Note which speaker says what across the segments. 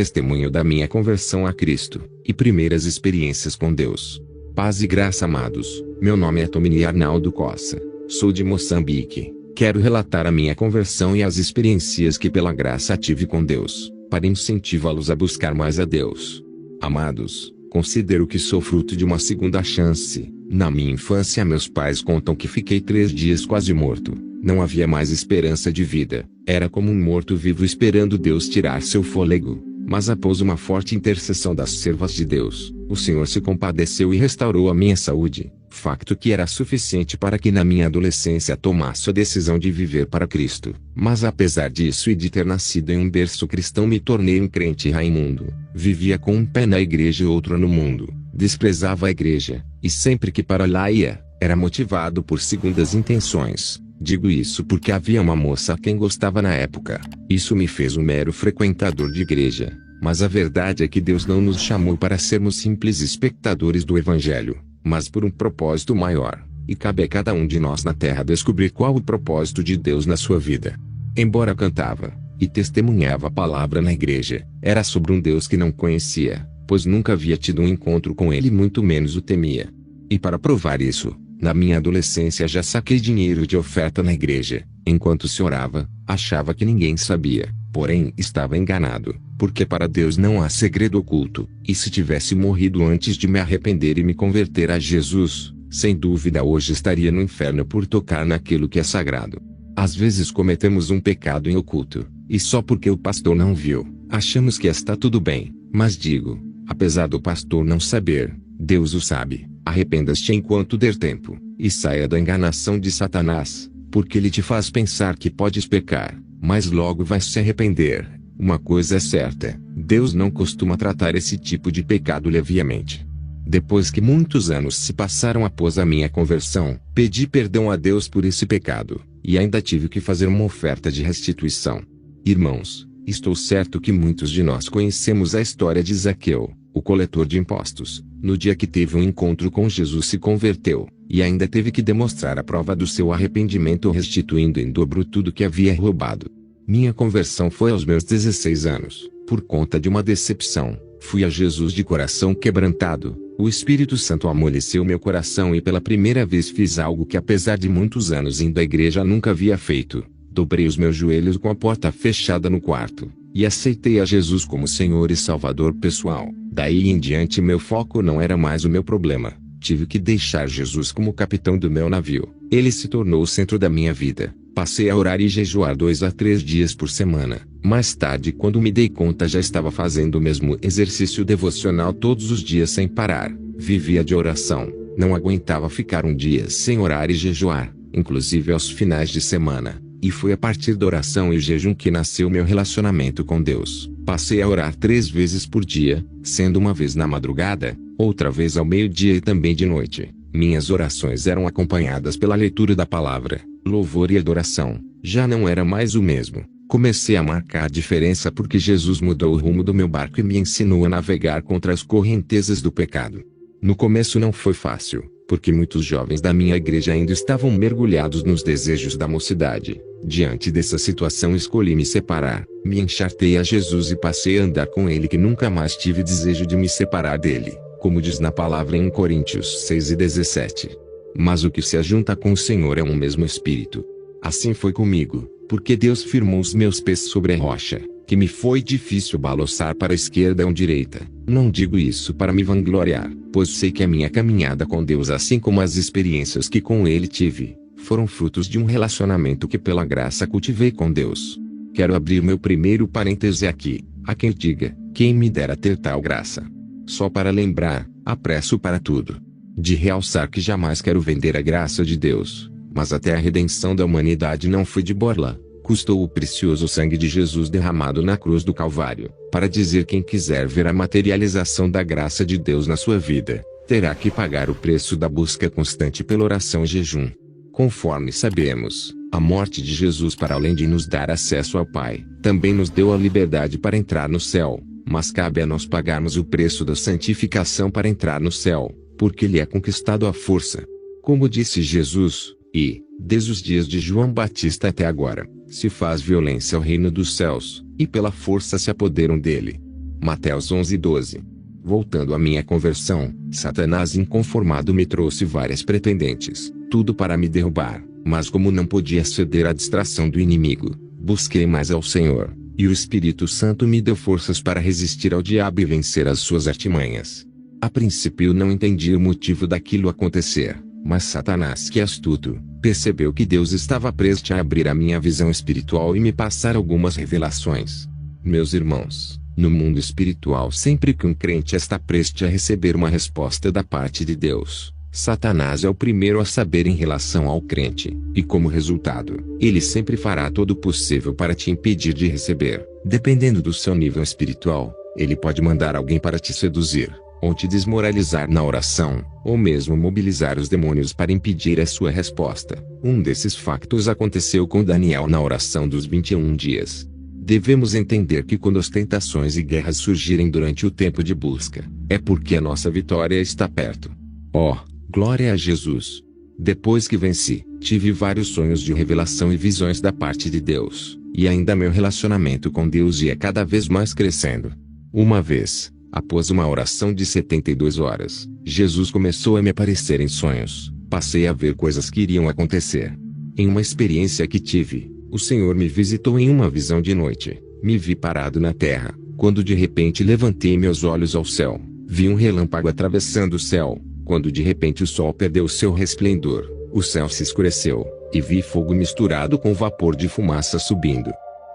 Speaker 1: testemunho da minha conversão a Cristo, e primeiras experiências com Deus. Paz e graça, amados. Meu nome é Tomini Arnaldo Cossa. Sou de Moçambique. Quero relatar a minha conversão e as experiências que pela graça tive com Deus, para incentivá-los a buscar mais a Deus. Amados, considero que sou fruto de uma segunda chance. Na minha infância, meus pais contam que fiquei 3 dias quase morto. Não havia mais esperança de vida. Era como um morto-vivo esperando Deus tirar seu fôlego. Mas após uma forte intercessão das servas de Deus, o Senhor se compadeceu e restaurou a minha saúde, facto que era suficiente para que na minha adolescência tomasse a decisão de viver para Cristo. Mas apesar disso e de ter nascido em um berço cristão, me tornei um crente raimundo. Vivia com um pé na igreja e outro no mundo. Desprezava a igreja, e sempre que para lá ia, era motivado por segundas intenções. Digo isso porque havia uma moça a quem gostava na época. Isso me fez um mero frequentador de igreja. Mas a verdade é que Deus não nos chamou para sermos simples espectadores do Evangelho, mas por um propósito maior. E cabe a cada um de nós na terra descobrir qual o propósito de Deus na sua vida. Embora cantava e testemunhava a palavra na igreja, era sobre um Deus que não conhecia, pois nunca havia tido um encontro com ele, muito menos o temia. E para provar isso, na minha adolescência já saquei dinheiro de oferta na igreja. Enquanto se orava, achava que ninguém sabia, porém estava enganado, porque para Deus não há segredo oculto. E se tivesse morrido antes de me arrepender e me converter a Jesus, sem dúvida hoje estaria no inferno por tocar naquilo que é sagrado. Às vezes cometemos um pecado em oculto, e só porque o pastor não viu, achamos que está tudo bem. Mas digo, apesar do pastor não saber, Deus o sabe. Arrependa-te enquanto der tempo, e saia da enganação de Satanás, porque ele te faz pensar que podes pecar, mas logo vais se arrepender. Uma coisa é certa, Deus não costuma tratar esse tipo de pecado leviamente. Depois que muitos anos se passaram após a minha conversão, pedi perdão a Deus por esse pecado, e ainda tive que fazer uma oferta de restituição. Irmãos, estou certo que muitos de nós conhecemos a história de Zaqueu, o coletor de impostos. No dia que teve um encontro com Jesus, se converteu, e ainda teve que demonstrar a prova do seu arrependimento restituindo em dobro tudo que havia roubado. Minha conversão foi aos meus 16 anos, por conta de uma decepção. Fui a Jesus de coração quebrantado, o Espírito Santo amoleceu meu coração e pela primeira vez fiz algo que, apesar de muitos anos indo à igreja, nunca havia feito. Dobrei os meus joelhos com a porta fechada no quarto, e aceitei a Jesus como Senhor e Salvador pessoal. Daí em diante meu foco não era mais o meu problema. Tive que deixar Jesus como capitão do meu navio. Ele se tornou o centro da minha vida. Passei a orar e jejuar 2 a 3 dias por semana. Mais tarde, quando me dei conta, já estava fazendo o mesmo exercício devocional todos os dias sem parar. Vivia de oração. Não aguentava ficar um dia sem orar e jejuar, inclusive aos finais de semana. E foi a partir da oração e jejum que nasceu meu relacionamento com Deus. Passei a orar 3 vezes por dia, sendo uma vez na madrugada, outra vez ao meio-dia e também de noite. Minhas orações eram acompanhadas pela leitura da palavra, louvor e adoração. Já não era mais o mesmo. Comecei a marcar a diferença porque Jesus mudou o rumo do meu barco e me ensinou a navegar contra as correntezas do pecado. No começo não foi fácil, porque muitos jovens da minha igreja ainda estavam mergulhados nos desejos da mocidade. Diante dessa situação escolhi me separar, me enchartei a Jesus e passei a andar com ele, que nunca mais tive desejo de me separar dele, como diz na palavra em 1 Coríntios 6:17. Mas o que se ajunta com o Senhor é um mesmo espírito. Assim foi comigo, porque Deus firmou os meus pés sobre a rocha, que me foi difícil balançar para a esquerda ou direita. Não digo isso para me vangloriar, pois sei que a minha caminhada com Deus, assim como as experiências que com Ele tive, foram frutos de um relacionamento que pela graça cultivei com Deus. Quero abrir meu primeiro parêntese aqui. Há quem diga, quem me dera ter tal graça. Só para lembrar, apresso para tudo. De realçar que jamais quero vender a graça de Deus, mas até a redenção da humanidade não foi de borla. Custou o precioso sangue de Jesus derramado na cruz do Calvário, para dizer quem quiser ver a materialização da graça de Deus na sua vida, terá que pagar o preço da busca constante pela oração e jejum. Conforme sabemos, a morte de Jesus, para além de nos dar acesso ao Pai, também nos deu a liberdade para entrar no céu, mas cabe a nós pagarmos o preço da santificação para entrar no céu, porque ele é conquistado à força. Como disse Jesus, e, desde os dias de João Batista até agora, se faz violência ao reino dos céus, e pela força se apoderam dele. Mateus 11:12. Voltando à minha conversão, Satanás inconformado me trouxe várias pretendentes, tudo para me derrubar, mas como não podia ceder à distração do inimigo, busquei mais ao Senhor, e o Espírito Santo me deu forças para resistir ao diabo e vencer as suas artimanhas. A princípio não entendi o motivo daquilo acontecer, mas Satanás, que é astuto, percebeu que Deus estava prestes a abrir a minha visão espiritual e me passar algumas revelações. Meus irmãos, no mundo espiritual, sempre que um crente está prestes a receber uma resposta da parte de Deus, Satanás é o primeiro a saber em relação ao crente, e como resultado, ele sempre fará todo o possível para te impedir de receber. Dependendo do seu nível espiritual, ele pode mandar alguém para te seduzir, ou te desmoralizar na oração, ou mesmo mobilizar os demônios para impedir a sua resposta. Um desses factos aconteceu com Daniel na oração dos 21 dias. Devemos entender que quando as tentações e guerras surgirem durante o tempo de busca, é porque a nossa vitória está perto. Oh, glória a Jesus! Depois que venci, tive vários sonhos de revelação e visões da parte de Deus, e ainda meu relacionamento com Deus ia cada vez mais crescendo. Uma vez, após uma oração de 72 horas, Jesus começou a me aparecer em sonhos. Passei a ver coisas que iriam acontecer. Em uma experiência que tive, o Senhor me visitou em uma visão de noite. Me vi parado na terra, quando de repente levantei meus olhos ao céu. Vi um relâmpago atravessando o céu, quando de repente o sol perdeu seu resplendor. O céu se escureceu, e vi fogo misturado com vapor de fumaça subindo.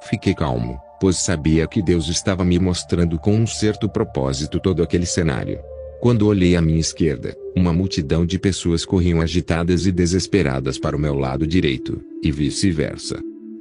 Speaker 1: Fiquei calmo, pois sabia que Deus estava me mostrando com um certo propósito todo aquele cenário. Quando olhei à minha esquerda, uma multidão de pessoas corriam agitadas e desesperadas para o meu lado direito, e vice-versa.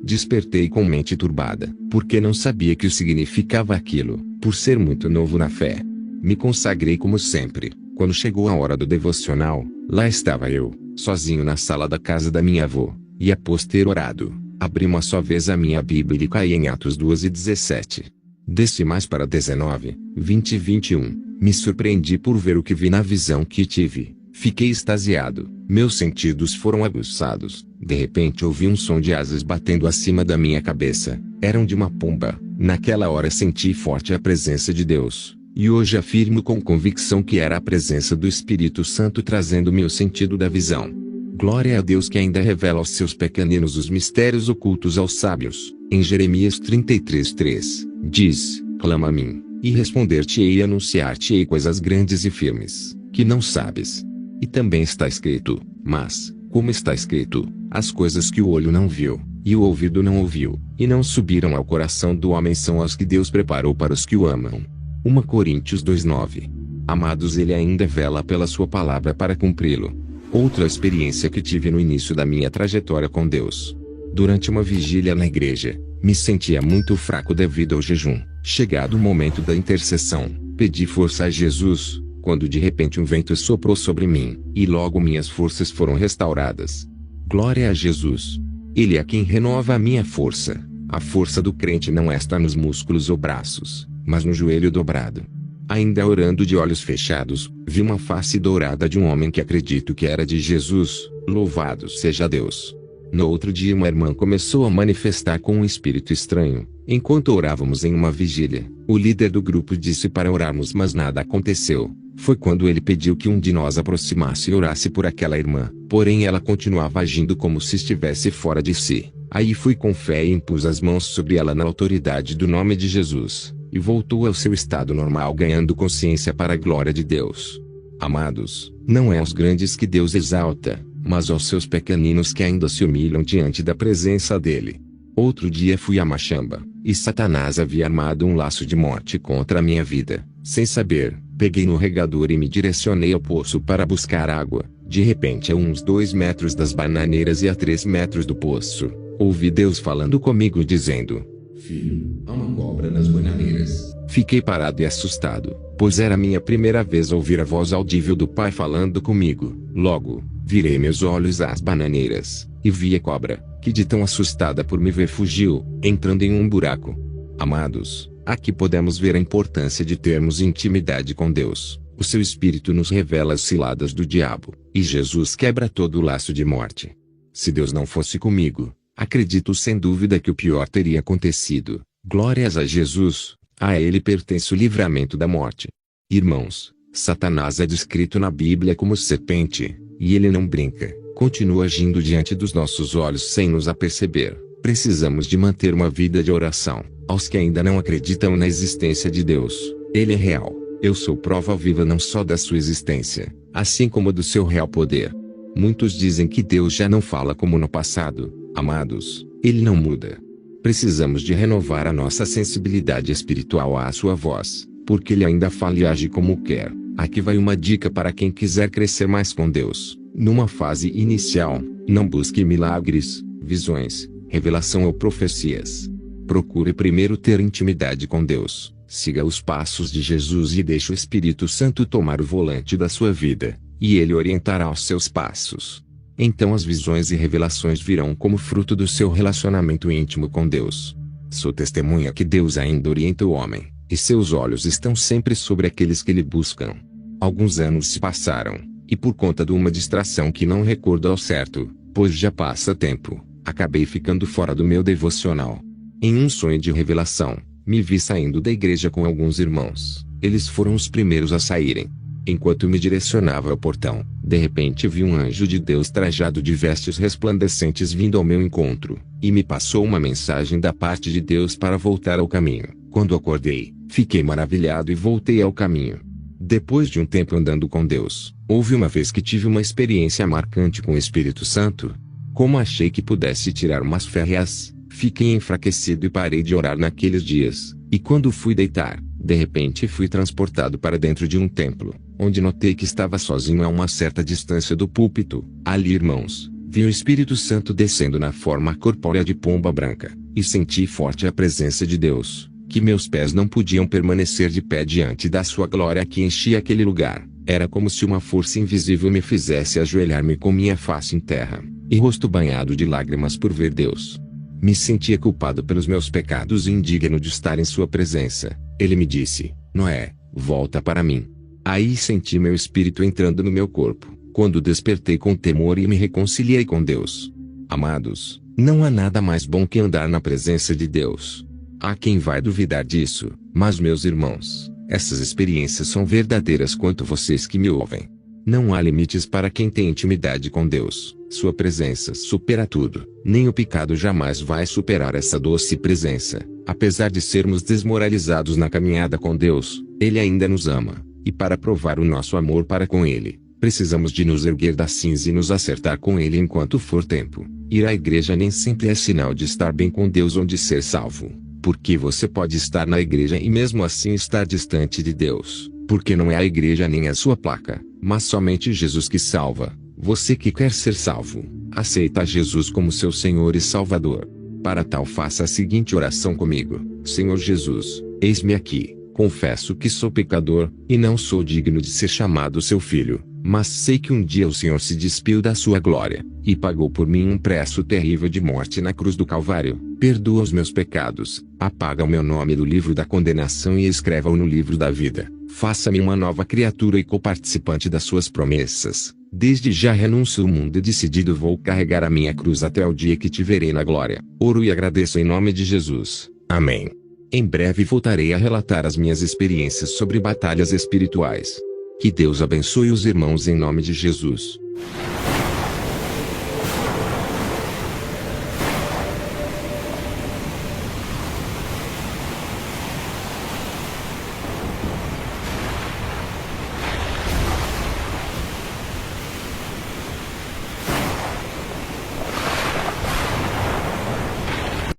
Speaker 1: Despertei com mente turbada, porque não sabia que significava aquilo, por ser muito novo na fé. Me consagrei como sempre. Quando chegou a hora do devocional, lá estava eu, sozinho na sala da casa da minha avó, e após ter orado, abri uma só vez a minha Bíblia e caí em Atos 2:17. Desci mais para 19, 20 e 21. Me surpreendi por ver o que vi na visão que tive. Fiquei extasiado, meus sentidos foram aguçados. De repente ouvi um som de asas batendo acima da minha cabeça. Eram de uma pomba. Naquela hora senti forte a presença de Deus, e hoje afirmo com convicção que era a presença do Espírito Santo trazendo-me o sentido da visão. Glória a Deus que ainda revela aos seus pequeninos os mistérios ocultos aos sábios. Em Jeremias 33:3, diz: clama a mim, e responder-te-ei e anunciar-te-ei coisas grandes e firmes, que não sabes. E também está escrito: mas, como está escrito, as coisas que o olho não viu, e o ouvido não ouviu, e não subiram ao coração do homem são as que Deus preparou para os que o amam. 1 Coríntios 2:9. Amados, ele ainda vela pela sua palavra para cumpri-lo. Outra experiência que tive no início da minha trajetória com Deus. Durante uma vigília na igreja, me sentia muito fraco devido ao jejum. Chegado o momento da intercessão, pedi força a Jesus, quando de repente um vento soprou sobre mim, e logo minhas forças foram restauradas. Glória a Jesus! Ele é quem renova a minha força. A força do crente não está nos músculos ou braços, mas no joelho dobrado. Ainda orando de olhos fechados, vi uma face dourada de um homem que acredito que era de Jesus. Louvado seja Deus! No outro dia uma irmã começou a manifestar com um espírito estranho. Enquanto orávamos em uma vigília, o líder do grupo disse para orarmos, mas nada aconteceu. Foi quando ele pediu que um de nós aproximasse e orasse por aquela irmã, porém ela continuava agindo como se estivesse fora de si. Aí fui com fé e impus as mãos sobre ela na autoridade do nome de Jesus, e voltou ao seu estado normal, ganhando consciência para a glória de Deus. Amados, não é aos grandes que Deus exalta, mas aos seus pequeninos que ainda se humilham diante da presença dele. Outro dia fui a Machamba, e Satanás havia armado um laço de morte contra a minha vida. Sem saber, peguei no regador e me direcionei ao poço para buscar água. De repente, a uns 2 metros das bananeiras e a 3 metros do poço, ouvi Deus falando comigo dizendo: filho, há uma cobra nas bananeiras. Fiquei parado e assustado, pois era minha primeira vez a ouvir a voz audível do Pai falando comigo. Logo, virei meus olhos às bananeiras, e vi a cobra, que de tão assustada por me ver fugiu, entrando em um buraco. Amados, aqui podemos ver a importância de termos intimidade com Deus. O seu Espírito nos revela as ciladas do diabo, e Jesus quebra todo o laço de morte. Se Deus não fosse comigo, acredito sem dúvida que o pior teria acontecido. Glórias a Jesus! A ele pertence o livramento da morte. Irmãos, Satanás é descrito na Bíblia como serpente, e ele não brinca, continua agindo diante dos nossos olhos sem nos aperceber. Precisamos de manter uma vida de oração. Aos que ainda não acreditam na existência de Deus, Ele é real. Eu sou prova viva não só da sua existência, assim como do seu real poder. Muitos dizem que Deus já não fala como no passado. Amados, Ele não muda. Precisamos de renovar a nossa sensibilidade espiritual à sua voz, porque Ele ainda fala e age como quer. Aqui vai uma dica para quem quiser crescer mais com Deus. Numa fase inicial, não busque milagres, visões, revelação ou profecias. Procure primeiro ter intimidade com Deus. Siga os passos de Jesus e deixe o Espírito Santo tomar o volante da sua vida, e Ele orientará os seus passos. Então as visões e revelações virão como fruto do seu relacionamento íntimo com Deus. Sou testemunha que Deus ainda orienta o homem, e seus olhos estão sempre sobre aqueles que Ele buscam. Alguns anos se passaram, e por conta de uma distração que não recordo ao certo, pois já passa tempo, acabei ficando fora do meu devocional. Em um sonho de revelação, me vi saindo da igreja com alguns irmãos. Eles foram os primeiros a saírem. Enquanto me direcionava ao portão, de repente vi um anjo de Deus trajado de vestes resplandecentes vindo ao meu encontro, e me passou uma mensagem da parte de Deus para voltar ao caminho. Quando acordei, fiquei maravilhado e voltei ao caminho. Depois de um tempo andando com Deus, houve uma vez que tive uma experiência marcante com o Espírito Santo. Como achei que pudesse tirar umas férias, fiquei enfraquecido e parei de orar naqueles dias, e quando fui deitar, de repente fui transportado para dentro de um templo, onde notei que estava sozinho a uma certa distância do púlpito. Ali, irmãos, vi o Espírito Santo descendo na forma corpórea de pomba branca, e senti forte a presença de Deus, que meus pés não podiam permanecer de pé diante da sua glória que enchia aquele lugar. Era como se uma força invisível me fizesse ajoelhar-me com minha face em terra, e rosto banhado de lágrimas por ver Deus. Me sentia culpado pelos meus pecados e indigno de estar em sua presença. Ele me disse: Noé, volta para mim. Aí senti meu espírito entrando no meu corpo, quando despertei com temor e me reconciliei com Deus. Amados, não há nada mais bom que andar na presença de Deus. Há quem vai duvidar disso, mas meus irmãos, essas experiências são verdadeiras quanto vocês que me ouvem. Não há limites para quem tem intimidade com Deus. Sua presença supera tudo. Nem o pecado jamais vai superar essa doce presença. Apesar de sermos desmoralizados na caminhada com Deus, Ele ainda nos ama. E para provar o nosso amor para com Ele, precisamos de nos erguer da cinza e nos acertar com Ele enquanto for tempo. Ir à igreja nem sempre é sinal de estar bem com Deus ou de ser salvo. Porque você pode estar na igreja e mesmo assim estar distante de Deus. Porque não é a igreja nem a sua placa, mas somente Jesus que salva. Você que quer ser salvo, aceita Jesus como seu Senhor e Salvador. Para tal, faça a seguinte oração comigo: Senhor Jesus, eis-me aqui. Confesso que sou pecador, e não sou digno de ser chamado seu filho, mas sei que um dia o Senhor se despiu da sua glória, e pagou por mim um preço terrível de morte na cruz do Calvário. Perdoa os meus pecados, apaga o meu nome do livro da condenação e escreva-o no livro da vida. Faça-me uma nova criatura e coparticipante das suas promessas. Desde já renuncio ao mundo e decidido vou carregar a minha cruz até o dia que te verei na glória. Oro e agradeço em nome de Jesus. Amém. Em breve voltarei a relatar as minhas experiências sobre batalhas espirituais. Que Deus abençoe os irmãos em nome de Jesus.